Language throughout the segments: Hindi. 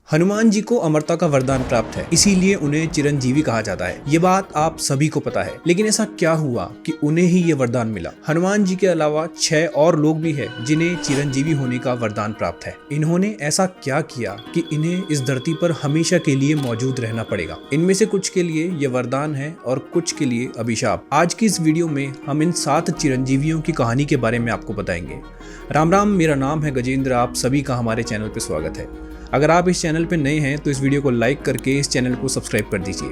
हनुमान जी को अमरता का वरदान प्राप्त है, इसीलिए उन्हें चिरंजीवी कहा जाता है। ये बात आप सभी को पता है, लेकिन ऐसा क्या हुआ कि उन्हें ही ये वरदान मिला? हनुमान जी के अलावा 6 और लोग भी हैं जिन्हें चिरंजीवी होने का वरदान प्राप्त है। इन्होंने ऐसा क्या किया कि इन्हें इस धरती पर हमेशा के लिए मौजूद रहना पड़ेगा? इनमें से कुछ के लिए ये वरदान है और कुछ के लिए अभिशाप। आज की इस वीडियो में हम इन 7 चिरंजीवियों की कहानी के बारे में आपको बताएंगे। राम राम, मेरा नाम है गजेंद्र। आप सभी का हमारे चैनल पर स्वागत है। अगर आप इस चैनल पर नए हैं तो इस वीडियो को लाइक करके इस चैनल को सब्सक्राइब कर दीजिए।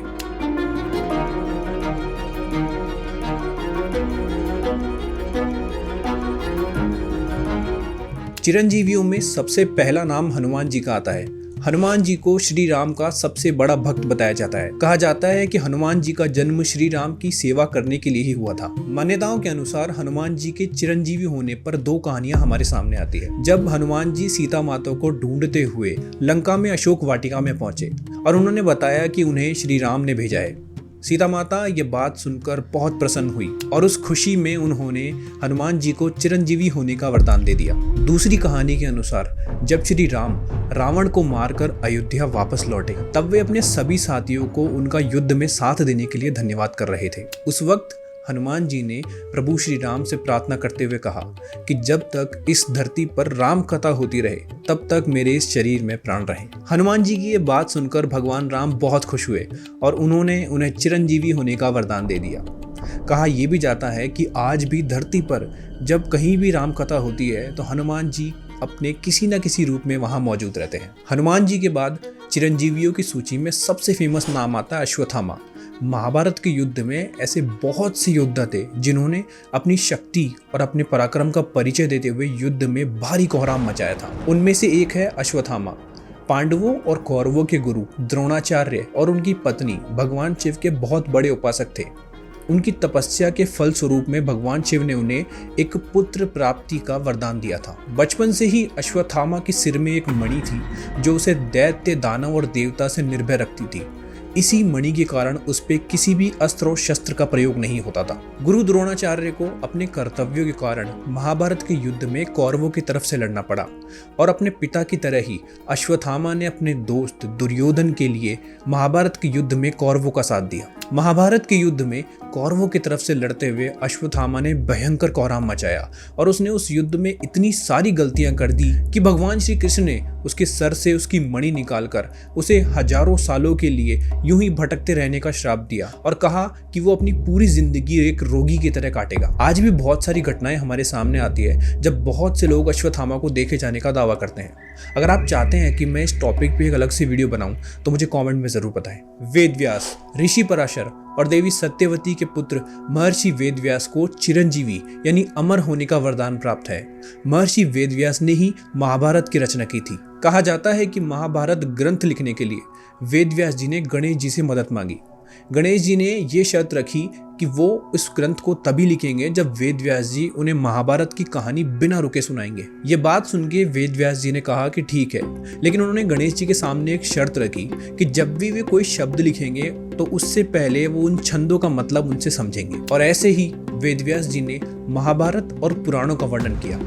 चिरंजीवियों में सबसे पहला नाम हनुमान जी का आता है। हनुमान जी को श्री राम का सबसे बड़ा भक्त बताया जाता है। कहा जाता है कि हनुमान जी का जन्म श्री राम की सेवा करने के लिए ही हुआ था। मान्यताओं के अनुसार हनुमान जी के चिरंजीवी होने पर 2 कहानियां हमारे सामने आती है। जब हनुमान जी सीता माता को ढूंढते हुए लंका में अशोक वाटिका में पहुंचे और उन्होंने बताया कि उन्हें श्री राम ने भेजा है। सीता माता ये बात सुनकर बहुत प्रसन्न हुई और उस खुशी में उन्होंने हनुमान जी को चिरंजीवी होने का वरदान दे दिया। दूसरी कहानी के अनुसार जब श्री राम रावण को मारकर अयोध्या वापस लौटे, तब वे अपने सभी साथियों को उनका युद्ध में साथ देने के लिए धन्यवाद कर रहे थे। उस वक्त हनुमान जी ने प्रभु श्री राम से प्रार्थना करते हुए कहा कि जब तक इस धरती पर राम कथा होती रहे तब तक मेरे इस शरीर में प्राण रहे। हनुमान जी की ये बात सुनकर भगवान राम बहुत खुश हुए और उन्होंने उन्हें चिरंजीवी होने का वरदान दे दिया। कहा यह भी जाता है कि आज भी धरती पर जब कहीं भी राम कथा होती है तो हनुमान जी अपने किसी न किसी रूप में वहां मौजूद रहते हैं। हनुमान जी के बाद चिरंजीवियों की सूची में सबसे फेमस नाम आता है अश्वत्थामा। महाभारत के युद्ध में ऐसे बहुत से योद्धा थे जिन्होंने अपनी शक्ति और अपने पराक्रम का परिचय देते हुए युद्ध में भारी कोहराम मचाया था। उनमें से एक है अश्वत्थामा। पांडवों और कौरवों के गुरु द्रोणाचार्य और उनकी पत्नी भगवान शिव के बहुत बड़े उपासक थे। उनकी तपस्या के फल स्वरूप में भगवान शिव ने उन्हें एक पुत्र प्राप्ति का वरदान दिया था। बचपन से ही अश्वत्थामा के सिर में एक मणि थी जो उसे दैत्य, दानव और देवता से निर्भय रखती थी। इसी मणि के कारण उस पे किसी भी अस्त्र और शस्त्र का प्रयोग नहीं होता था। गुरु द्रोणाचार्य को अपने कर्तव्यों के कारण महाभारत के युद्ध में कौरवों की तरफ से लड़ना पड़ा और अपने पिता की तरह ही अश्वत्थामा ने अपने दोस्त दुर्योधन के लिए महाभारत के युद्ध में कौरवों का साथ दिया। महाभारत के युद्ध में कौरवों की तरफ से लड़ते हुए अश्वत्थामा ने भयंकर कोहराम मचाया और उसने उस युद्ध में इतनी सारी गलतियां कर दी कि भगवान श्री कृष्ण ने उसके सर से उसकी मणि निकालकर उसे हजारों सालों के लिए यूं ही भटकते रहने का श्राप दिया और कहा कि वो अपनी पूरी जिंदगी एक रोगी की तरह काटेगा। आज भी बहुत सारी घटनाएं हमारे सामने आती है जब बहुत से लोग अश्वत्थामा को देखे जाने का दावा करते हैं। अगर आप चाहते हैं कि मैं इस टॉपिक पे एक अलग से वीडियो बनाऊं तो मुझे कमेंट में जरूर बताएं। वेदव्यास, ऋषि पराशर और देवी सत्यवती के पुत्र महर्षि वेदव्यास को चिरंजीवी यानी अमर होने का वरदान प्राप्त है। महर्षि वेदव्यास ने ही महाभारत की रचना की थी। कहा जाता है कि महाभारत ग्रंथ लिखने के लिए वेदव्यास जी ने गणेश जी से मदद मांगी। गणेश जी ने ये शर्त रखी कि वो इस ग्रंथ को तभी लिखेंगे जब वेदव्यास जी उन्हें महाभारत की कहानी बिना रुके सुनाएंगे। ये बात सुन के वेदव्यास जी ने कहा कि ठीक है, लेकिन उन्होंने गणेश जी के सामने एक शर्त रखी कि जब भी वे कोई शब्द लिखेंगे तो उससे पहले वो उन छंदों का मतलब उनसे समझेंगे। और ऐसे ही वेदव्यास जी ने महाभारत और पुराणों का वर्णन किया।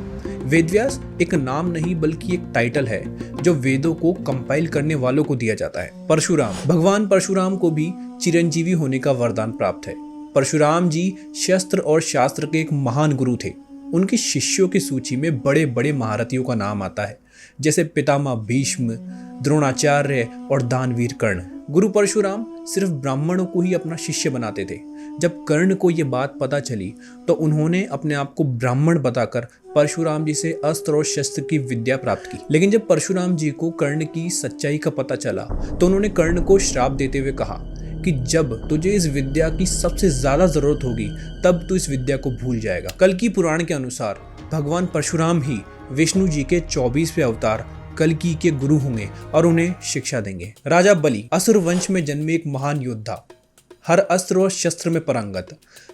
वेदव्यास एक नाम नहीं बल्कि एक टाइटल है जो वेदों को कंपाइल करने वालों को दिया जाता है। परशुराम, भगवान परशुराम को भी चिरंजीवी होने का वरदान प्राप्त है। परशुराम जी शस्त्र और शास्त्र के एक महान गुरु थे। उनके शिष्यों की सूची में बड़े बड़े महारथियों का नाम आता है, जैसे पितामह भीष्म, द्रोणाचार्य और दानवीर कर्ण। गुरु परशुराम सिर्फ ब्राह्मणों को ही अपना शिष्य बनाते थे। जब कर्ण को ये बात पता चली तो उन्होंने अपने आप को ब्राह्मण बताकर परशुराम जी से अस्त्र और शस्त्र की विद्या प्राप्त की। लेकिन जब परशुराम जी को कर्ण की सच्चाई का पता चला तो उन्होंने कर्ण को श्राप देते हुए कहा कि जब तुझे इस विद्या की सबसे ज्यादा जरूरत होगी तब तू इस विद्या को भूल जाएगा। कल्कि पुराण के अनुसार भगवान परशुराम ही विष्णु जी के 24वें अवतार कल्कि के गुरु होंगे और उन्हें शिक्षा देंगे। राजा बलि असुर वंश में जन्मे एक महान योद्धा, हर अस्त्र और शस्त्र में पारंगत।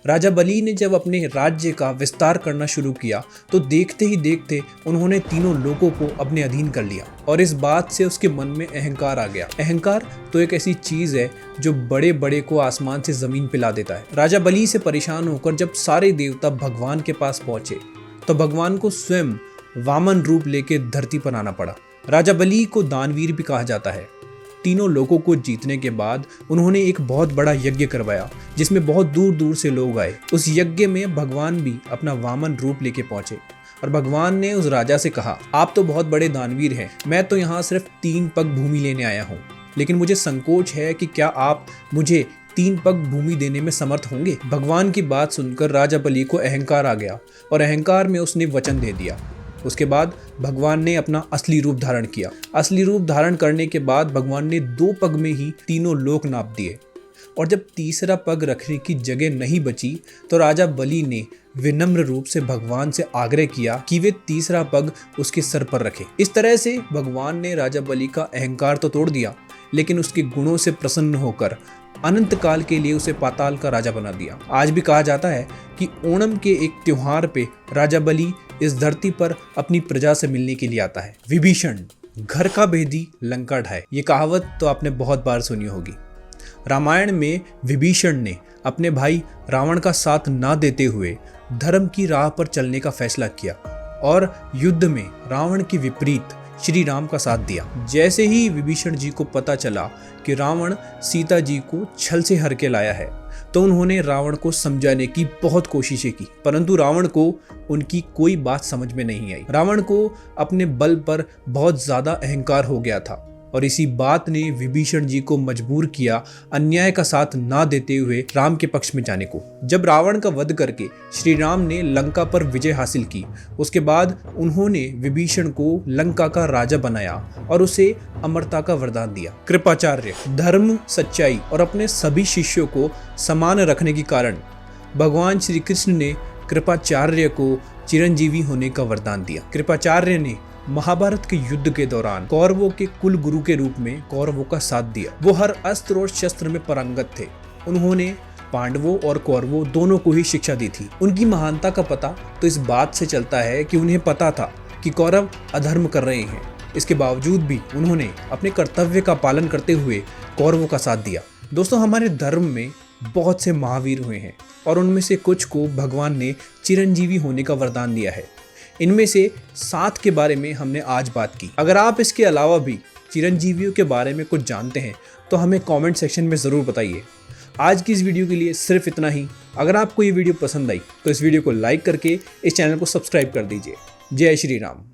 राजा बलि ने जब अपने राज्य का विस्तार करना शुरू किया तो देखते ही देखते उन्होंने तीनों लोगों को अपने अधीन कर लिया और इस बात से उसके मन में अहंकार आ गया। अहंकार तो एक ऐसी चीज है जो बड़े बड़े को आसमान से जमीन पे ला देता है। राजा बलि से परेशान होकर जब सारे देवता भगवान के पास पहुंचे तो भगवान को स्वयं वामन रूप लेके धरती पर आना पड़ा। राजा बलि को दानवीर भी कहा जाता है। तीनों लोगों को जीतने के बाद उन्होंने एक बहुत बड़ा यज्ञ करवाया जिसमें बहुत दूर दूर से लोग आए। उस यज्ञ में भगवान भी अपना वामन रूप लेके पहुंचे और भगवान ने उस राजा से कहा, आप तो बहुत बड़े दानवीर हैं, मैं तो यहाँ सिर्फ 3 पग भूमि लेने आया हूँ, लेकिन मुझे संकोच है कि क्या आप मुझे 3 पग भूमि देने में समर्थ होंगे। भगवान की बात सुनकर राजा बलि को अहंकार आ गया और अहंकार में उसने वचन दे दिया। उसके बाद भगवान ने अपना असली रूप धारण किया। असली रूप धारण करने के बाद भगवान ने 2 पग में ही तीनों लोक नाप दिए और जब तीसरा पग रखने की जगह नहीं बची तो राजा बलि ने विनम्र रूप से भगवान से आग्रह किया कि वे तीसरा पग उसके सर पर रखे। इस तरह से भगवान ने राजा बलि का अहंकार तो तोड़ दिया, लेकिन उसके गुणों से प्रसन्न होकर अनंत काल के लिए उसे पाताल का राजा बना दिया। आज भी कहा जाता है कि ओणम के एक त्योहार पे राजा बलि इस धरती पर अपनी प्रजा से मिलने के लिए आता है। विभीषण, घर का भेदी लंका ढाए, ये कहावत तो आपने बहुत बार सुनी होगी। रामायण में विभीषण ने अपने भाई रावण का साथ ना देते हुए धर्म की राह पर चलने का फैसला किया और युद्ध में रावण के विपरीत श्री राम का साथ दिया। जैसे ही विभीषण जी को पता चला कि रावण सीता जी को छल से हर के लाया है तो उन्होंने रावण को समझाने की बहुत कोशिशें की, परंतु रावण को उनकी कोई बात समझ में नहीं आई। रावण को अपने बल पर बहुत ज्यादा अहंकार हो गया था और इसी बात ने विभीषण जी को मजबूर किया अन्याय का साथ ना देते हुए राम के पक्ष में जाने को। जब रावण का वध करके श्री राम ने लंका पर विजय हासिल की, उसके बाद उन्होंने विभीषण को लंका का राजा बनाया और उसे अमरता का वरदान दिया। कृपाचार्य, धर्म, सच्चाई और अपने सभी शिष्यों को समान रखने के कारण भगवान श्री कृष्ण ने कृपाचार्य को चिरंजीवी होने का वरदान दिया। कृपाचार्य ने महाभारत के युद्ध के दौरान कौरवों के कुल गुरु के रूप में कौरवों का साथ दिया। वो हर अस्त्र और शस्त्र में पारंगत थे। उन्होंने पांडवों और कौरवों दोनों को ही शिक्षा दी थी। उनकी महानता का पता तो इस बात से चलता है कि उन्हें पता था कि कौरव अधर्म कर रहे हैं। इसके बावजूद भी उन्होंने अपने कर्तव्य का पालन करते हुए कौरवों का साथ दिया। दोस्तों, हमारे धर्म में बहुत से महावीर हुए हैं और उनमें से कुछ को भगवान ने चिरंजीवी होने का वरदान दिया है। इनमें से 7 के बारे में हमने आज बात की। अगर आप इसके अलावा भी चिरंजीवियों के बारे में कुछ जानते हैं तो हमें कमेंट सेक्शन में ज़रूर बताइए। आज की इस वीडियो के लिए सिर्फ इतना ही। अगर आपको ये वीडियो पसंद आई तो इस वीडियो को लाइक करके इस चैनल को सब्सक्राइब कर दीजिए। जय श्री राम।